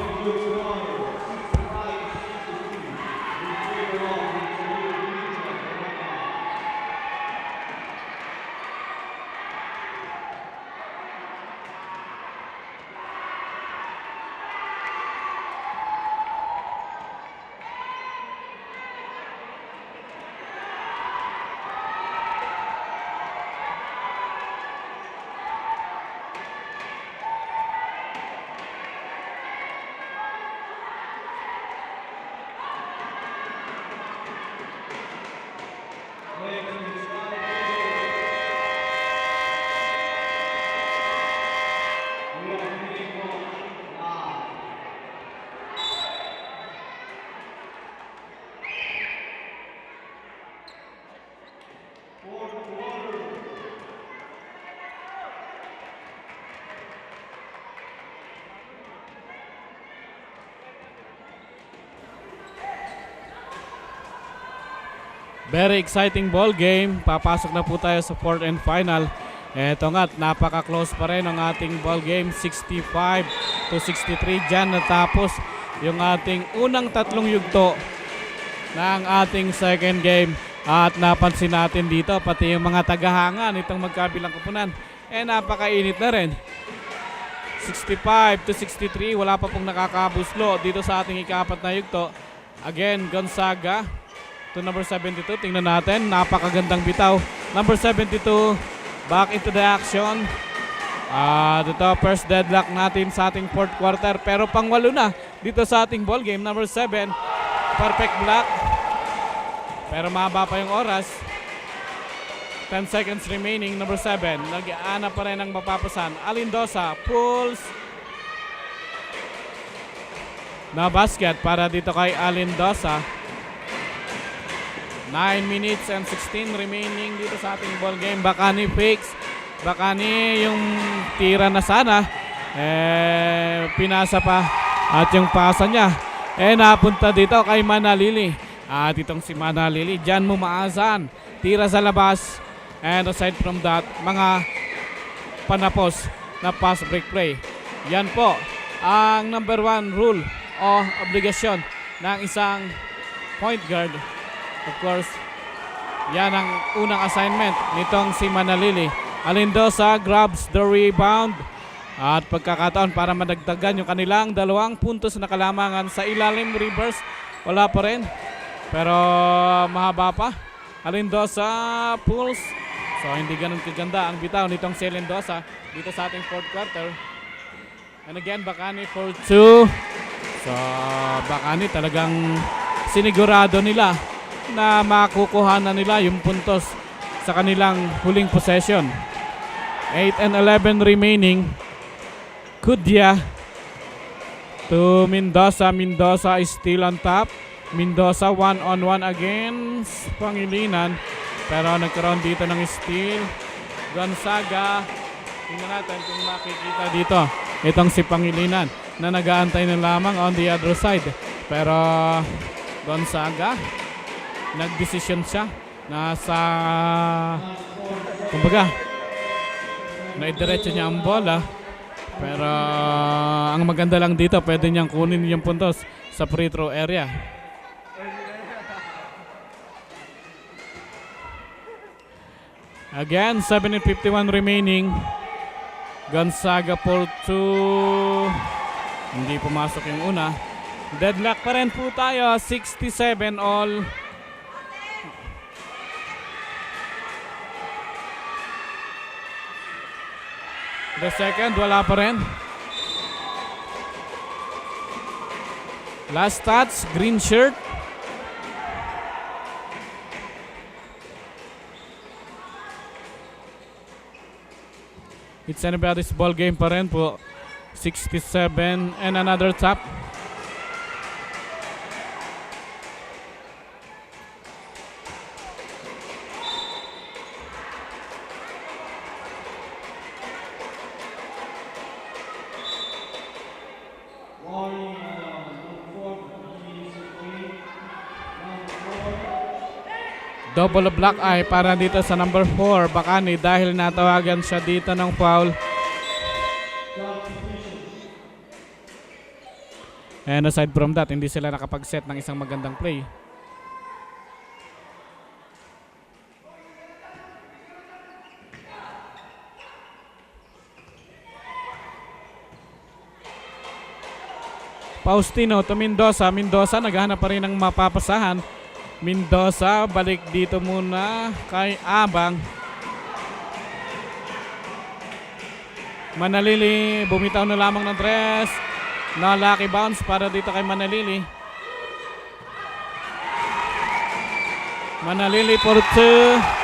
Very exciting ball game. Papasok na po tayo sa fourth and final. Eto nga, napaka-close pa rin ang ating ball game. 65-63. Diyan natapos yung ating unang tatlong yugto ng ating second game. At napansin natin dito, pati yung mga tagahanga nitong magkabilang koponan, napakainit na rin. 65-63. Wala pa pong nakakabuslo dito sa ating ikapat na yugto. Again, Gonzaga to number 72. Tingnan natin, napakagandang bitaw. Number 72, back into the action. Ito, first deadlock natin sa ating fourth quarter. Pero pangwalo na dito sa ating ball game. Number 7, perfect block. Pero mahaba pa yung oras. 10 seconds remaining. Number 7, nag-aana pa rin ang mapapasan. Alindosa pulls na basket para dito kay Alindosa. 9 minutes and 16 remaining dito sa ating ball game. Bakani fakes. Bakani yung tira na sana. Pinasa pa. At yung pasa niya napunta dito kay Manalili. At itong si Manalili, dyan mo maasan. Tira sa labas. And aside from that, mga panapos na pass break play. Yan po ang number 1 rule o obligasyon ng isang point guard. Of course, yan ang unang assignment nitong si Manalili. Alindosa grabs the rebound. At pagkakataon para madagdagan yung kanilang 2 puntos na kalamangan sa ilalim. Reverse, wala pa rin. Pero mahaba pa. Alindosa pulls. So hindi ganun kaganda ang bitaw nitong si Alindosa dito sa ating fourth quarter. And again, Bakani for 2. So Bakani talagang sinigurado nila na makukuha na nila yung puntos sa kanilang huling possession. 8 and 11 remaining. Kudya to Mendoza. Mendoza is still on top. Mendoza 1-on-1 against Pangilinan. Pero nagkaroon dito ng steal. Gonzaga. Tingnan natin kung makikita dito. Itong si Pangilinan na nag-aantay na lamang on the other side. Pero Gonzaga, nagdesisyon siya na sa kumbaga naidiretso niya ang bola. Pero ang maganda lang dito, pwede niyang kunin yung puntos sa free throw area. Again, 7:51 remaining. Gonzaga for 2. Hindi pumasok yung una. Deadlock pa rin po tayo. 67 all. The second, wala pa rin. Last touch, green shirt. It's anybody's ball game pa rin po. 67 and another tap. Double block ay para dito sa number 4, Bakani, dahil natawagan siya dito ng foul. And aside from that, hindi sila nakapag-set ng isang magandang play. Faustino to Mendoza. Mendoza naghahanap pa rin ng mapapasahan. Mendoza, balik dito muna kay Abang. Manalili, bumitaw na lamang ng tres. Na lucky bounce para dito kay Manalili. Manalili for 2.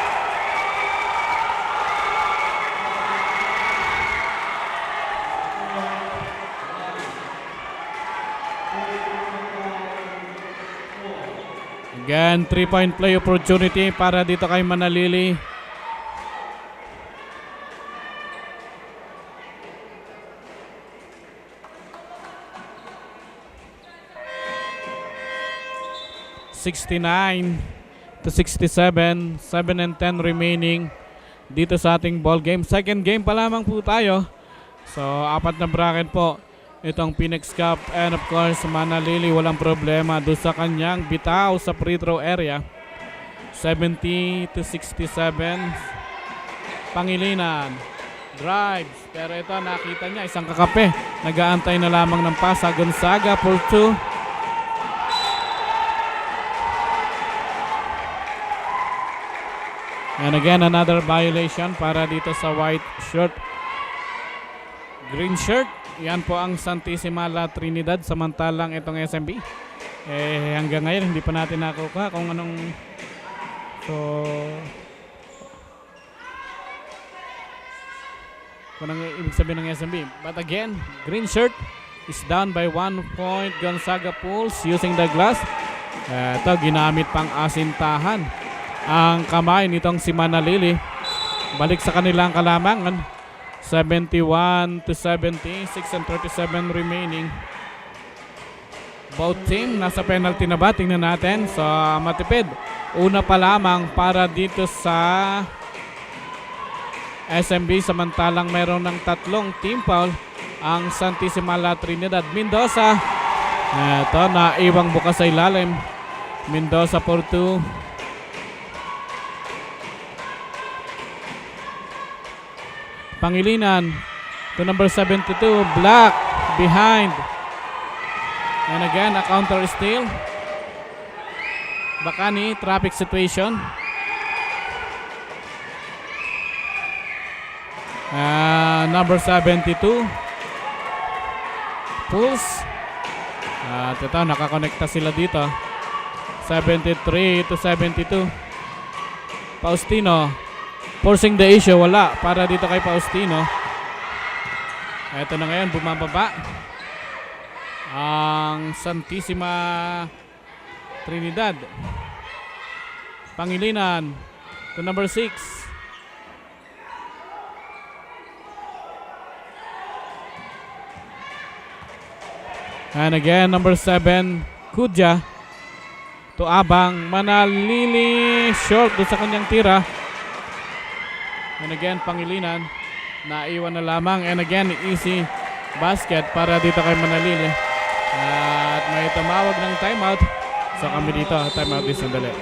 Again, 3-point play opportunity para dito kay Manalili. to 67. 7 and 10 remaining dito sa ating ball game. Second game pa lamang po tayo. So, 4 na bracket po itong Phoenix Cup. And of course, Manalili walang problema doon sa kanyang bitaw sa free throw area. 70 to 67. Pangilinan. Drives. Pero ito, nakita niya, isang kakape. Nag-aantay na lamang ng pasa. Gonzaga for 2. And again, another violation para dito sa white shirt. Green shirt. Yan po ang Santissima La Trinidad. Samantalang itong SMB. Hanggang ngayon, hindi pa natin nakukuha kung anong... So... kung anong ibig sabihin ng SMB. But again, green shirt is down by 1 point. Gonzaga pulls using the glass. Ito, ginamit pang asintahan ang kamay nitong si Manalili. Balik sa kanilang kalamangan. 71 to 70. 6 and 37 remaining. Both team nasa penalty na ba? Tingnan natin. So, matipid. Una pa lamang para dito sa SMB, samantalang mayroon ng 3 team foul ang Santissima La Trinidad. Mendoza, ito, naiwang bukas sa ilalim. Mendoza for 2. Pangilinan to number 72. Black behind. And again, a counter steal. Bakani, traffic situation. Number 72 pulls. At ito, nakakonekta sila dito. 73 to 72. Faustino forcing the issue. Wala para dito kay Faustino. Ito na ngayon, bumababa ang Santissima Trinidad. Pangilinan to number 6. And again, number 7, Kudja to Abang. Manalili short doon sa kanyang tira. And again, Pangilinan. Naiwan na lamang. And again, easy basket para dito kay Manalili. At may tumawag ng timeout. So kami dito, timeout din sandali.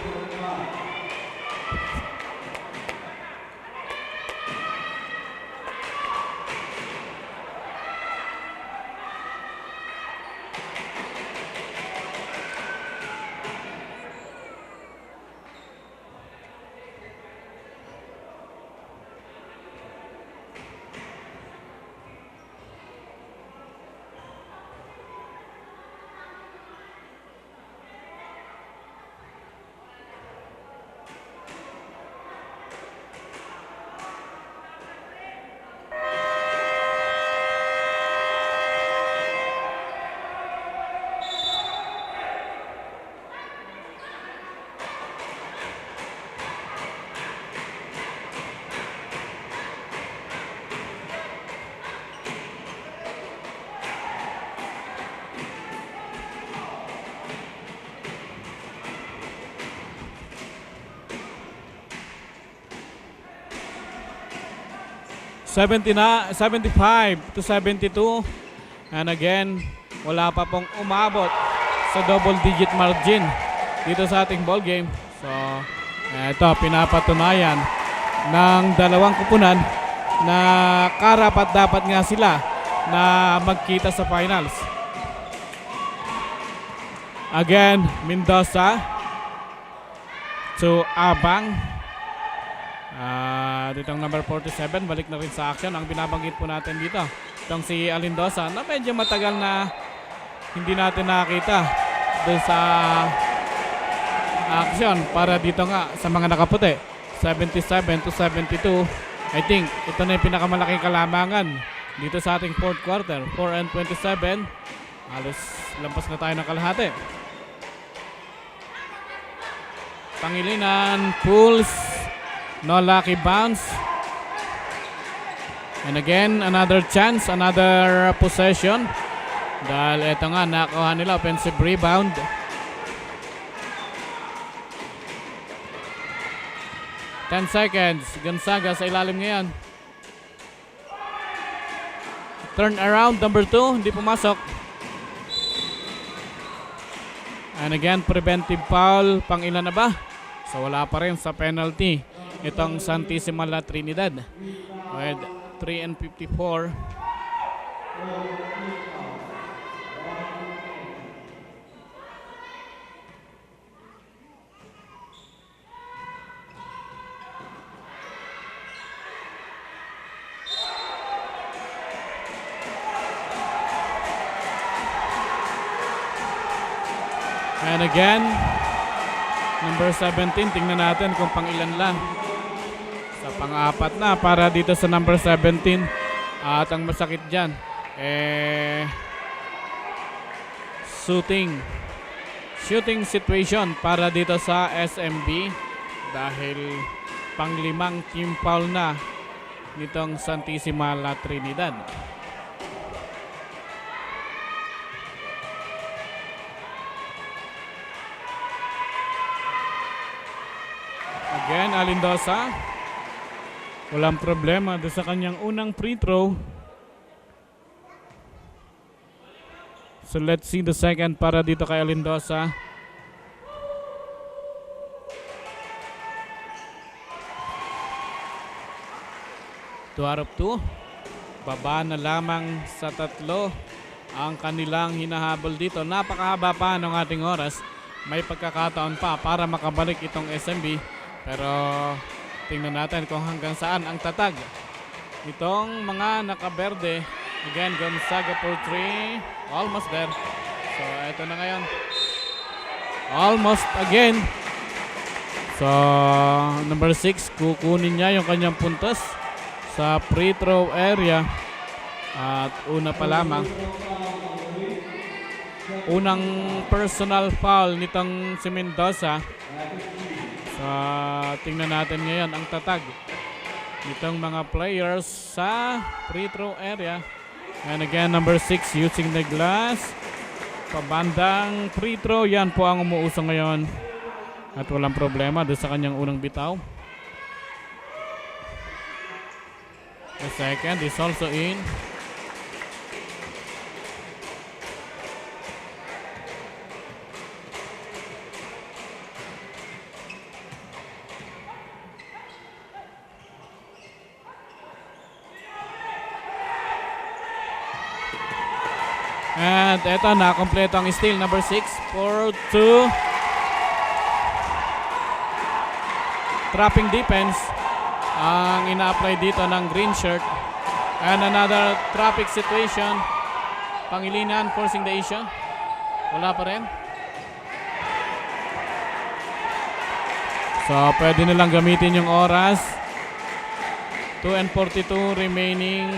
Na 75 to 72. And again, wala pa pong umabot sa double digit margin dito sa ating ball game. So, ito, pinapatunayan ng dalawang kupunan na karapat dapat nga sila na magkita sa finals. Again, Mendoza to Abang. Ditong number 47, balik na rin sa action. Ang binabanggit po natin dito, itong si Alindosa na medyo matagal na hindi natin nakita doon sa action para dito nga sa mga nakaputi. 77 to 72. I think ito na yung pinakamalaking kalamangan dito sa ating fourth quarter. 4 and 27. Halos lampas na tayo ng kalahati. Pangilinan, pulls. No lucky bounce. And again, another chance, another possession. Dahil ito nga, nakuha nila offensive rebound. 10 seconds. Gonzaga sa ilalim ngayon. Turn around, number 2. Hindi pumasok. And again, preventive foul. Pang ilan na ba? So wala pa rin sa penalty. Itong Santissima La Trinidad. With 3:54. And again, number 17, tingnan natin kung pang ilan lang. Sa pang-apat na para dito sa number 17. At ang masakit dyan, shooting situation para dito sa SMB. Dahil pang-limang team foul na nitong Santissima La Trinidad. Again, Alindosa. Walang problema doon sa kanyang unang free throw. So let's see the second para dito kay Alindosa. Two out of 2. Baba na lamang sa 3 ang kanilang hinahabol dito. Napakahaba pa ng ating oras. May pagkakataon pa para makabalik itong SMB. Pero tingnan natin kung hanggang saan ang tatag itong mga nakaberde. Again, Gonzaga for 3. Almost there. So, ito na ngayon. Almost again. So, number 6, kukunin niya yung kanyang puntos sa free throw area. At una pa lamang. Unang personal foul nitong si Mendoza. So, tingnan natin ngayon ang tatag nitong mga players sa free throw area. And again, number 6 using the glass. Pabandang free throw. Yan po ang umuuso ngayon. At walang problema doon sa kanyang unang bitaw. The second is also in. And eto na, kompleto ang steal. Number 6 for 2. Trapping defense ang ina-apply dito ng green shirt. And another traffic situation. Pangilinan forcing the issue. Wala pa rin. So pwede nilang gamitin yung oras. 2:42 remaining.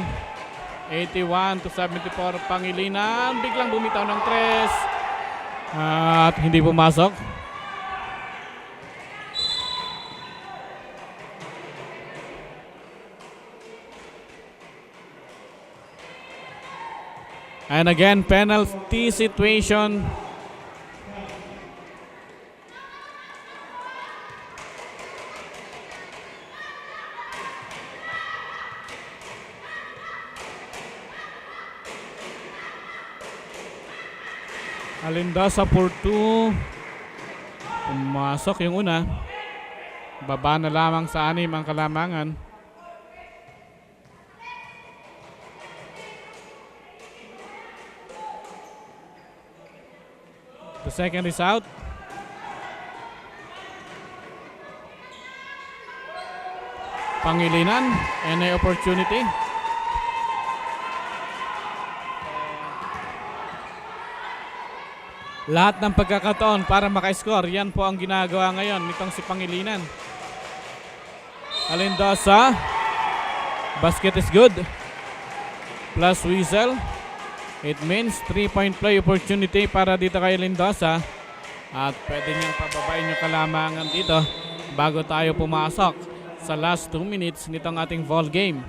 81-74 Pangilinan. Biglang bumitaw ng 3. At hindi pumasok. And again, penalty situation. Alindosa for 2. Pumasok yung una. Baba na lamang sa 6 ang kalamangan. The second is out. Pangilinan, and an opportunity. Lahat ng pagkakataon para maka-score, yan po ang ginagawa ngayon nitong si Pangilinan. Alindosa. Basket is good. Plus whistle. It means 3-point play opportunity para dito kay Alindosa. At pwede niyang pababain yung kalamangan dito bago tayo pumasok sa last 2 minutes nitong ating ball game.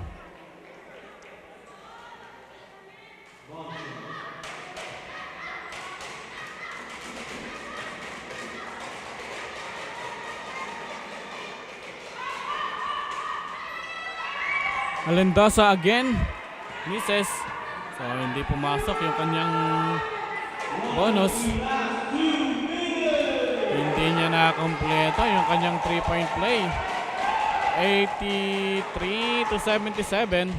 Alendosa again. Misses. So hindi pumasok yung kanyang bonus. Hindi niya na-kompleto yung kanyang 3-point play. 83-77.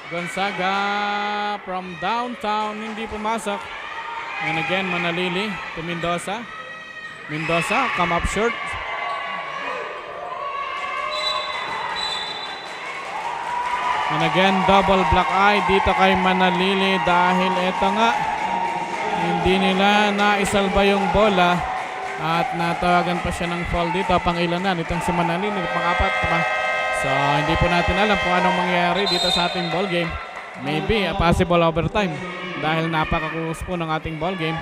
Gonzaga from downtown, hindi pumasok. And again, Manalili to Mendoza. Mendoza come up short. And again, double black eye dito kay Manalili dahil eto nga, hindi nila naisalba yung bola at natawagan pa siya ng foul dito. Pang-ilanan itong si Manalili, pang-apat pa. So hindi po natin alam kung anong mangyayari dito sa ating ball game. Maybe a possible overtime dahil napaka-close po ng ating ball game.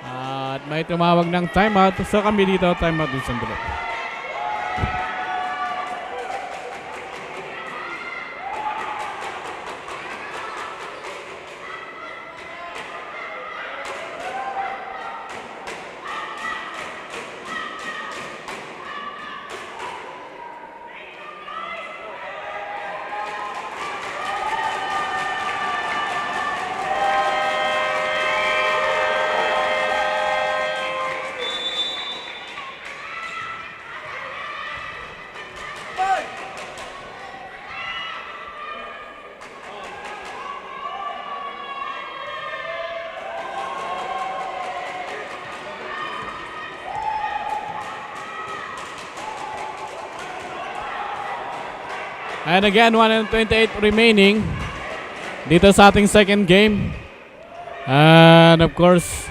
At may tumawag ng timeout. So kami dito timeout din sandali. And again, 128 remaining dito sa ating second game. And of course,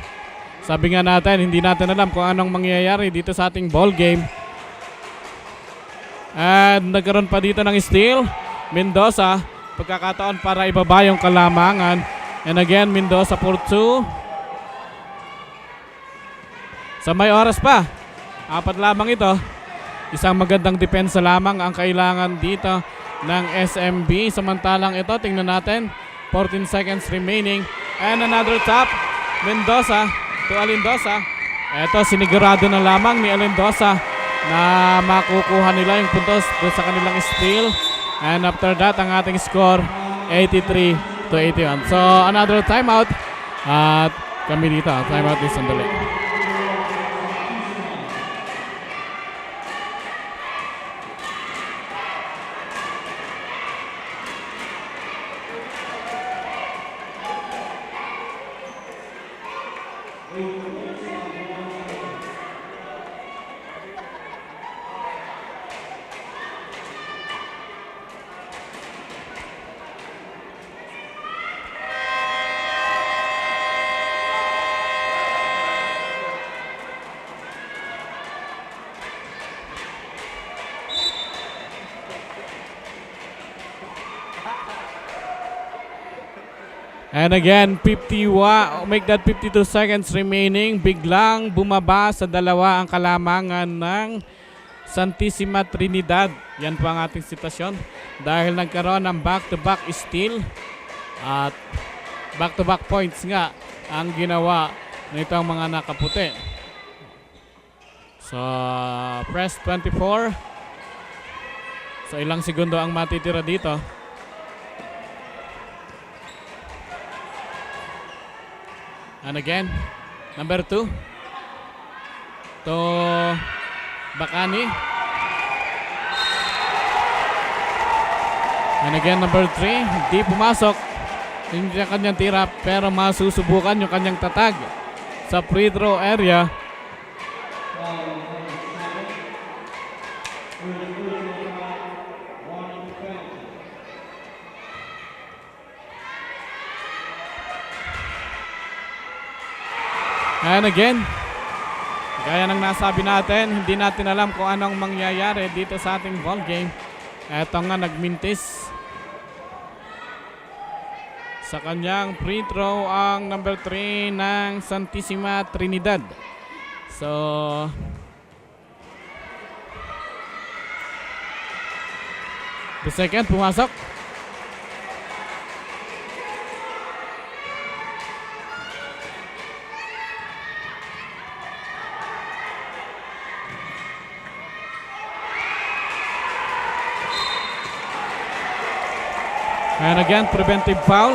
sabi nga natin, hindi natin alam kung anong mangyayari dito sa ating ball game. And nagkaroon pa dito ng steal. Mendoza, pagkakataon para ibaba yung kalamangan. And again, Mendoza for 2. Sa may oras pa, 4 lamang ito. Isang magandang depensa lamang ang kailangan dito ng SMB. Samantalang ito, tingnan natin, 14 seconds remaining. And another tap, Mendoza to Alendosa. Ito, sinigurado na lamang ni Alendosa na makukuha nila yung puntos sa kanilang steal. And after that, ang ating score, 83-81. So, another timeout. At kami dito, timeout din sandali. And again, make that 52 seconds remaining. Biglang bumaba sa 2 ang kalamangan ng Santissima Trinidad. Yan po ang ating sitwasyon. Dahil nagkaroon ng back-to-back steal at back-to-back points nga ang ginawa nitong mga nakaputi. So, press 24. So, ilang segundo ang matitira dito. And again, number 2 to Bacani. And again, number 3, hindi pumasok. Hindi ang kanyang tira, pero masusubukan yung kanyang tatag sa free throw area. And again, gaya ng nasabi natin, hindi natin alam kung anong mangyayari dito sa ating ball game. Eto nga, nagmintis sa kanyang free throw ang number 3 ng Santissima Trinidad. So, the second, pumasok. And again, preventive foul.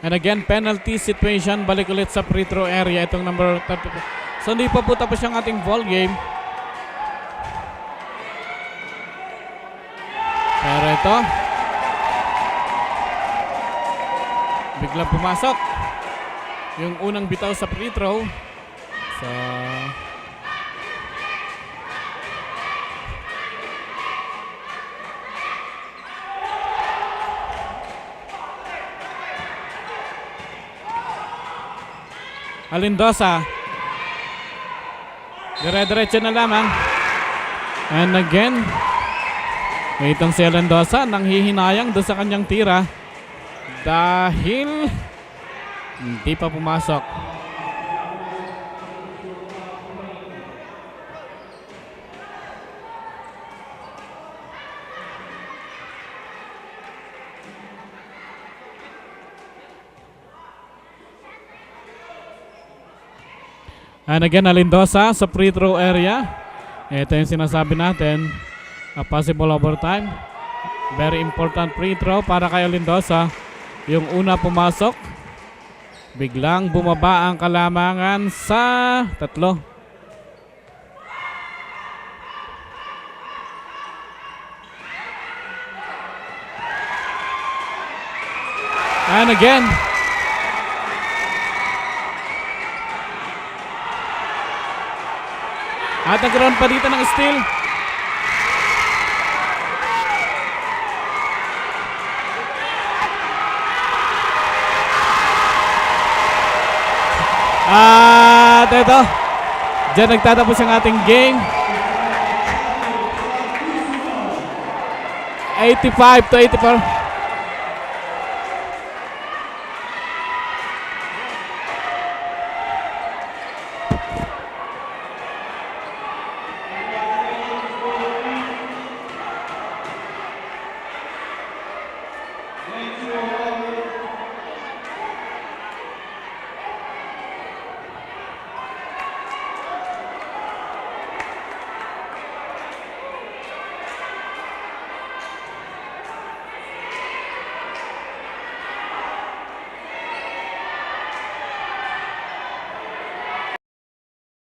And again, penalty situation. Balik ulit sa free throw area. Itong number 30. So hindi pa po tapos yung ating ball game. Pero ito, biglang pumasok yung unang bitaw sa free throw. So Alindosa, dire-diretso na lamang. And again, itong si Alindosa nanghihinayang doon sa kanyang tira dahil hindi pa pumasok. And again, Alindosa sa free throw area. Ito yung sinasabi natin, a possible overtime. Very important free throw para kay Alindosa. Yung una pumasok, biglang bumaba ang kalamangan sa 3. And again, at nagkaroon pa dito ng steal. At ito, dyan nagtatapos ang ating game. 85-84.